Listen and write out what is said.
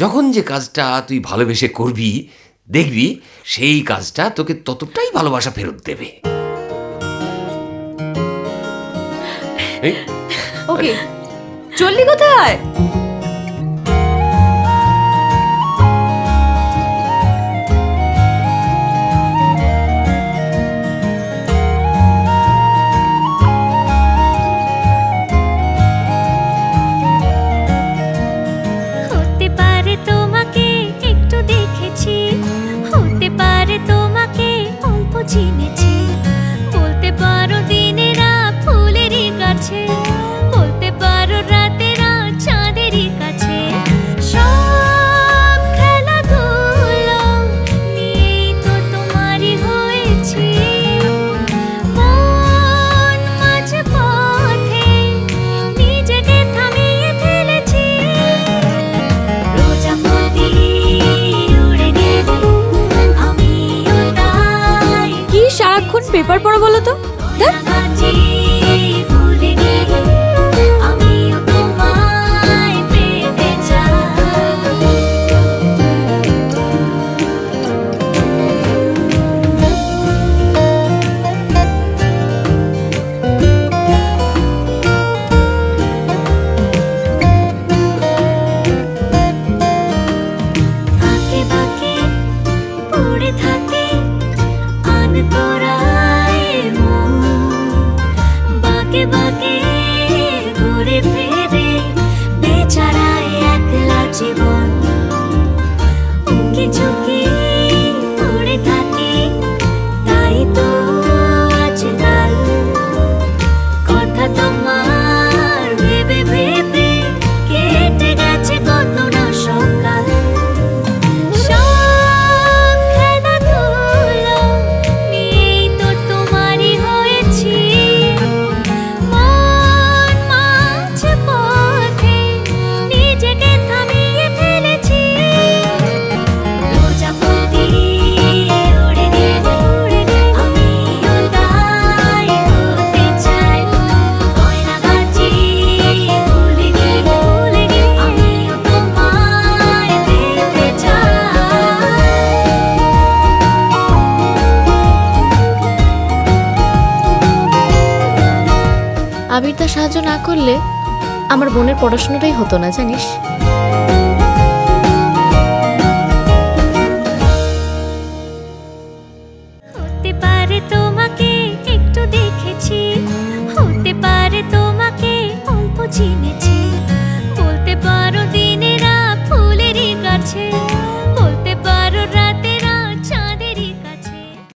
যখন যে কাজটা তুই ভালোবেসে করবি দেখবি সেই কাজটা তোকে ততটাই ভালোবাসা ফেরত দেবে। ওকে, চললি কোথায়? পেপার পড়ো বলো তো। আবির তার সাহায্য না করলে আমার বোনের পড়াশোনাটাই হতো না, জানিস।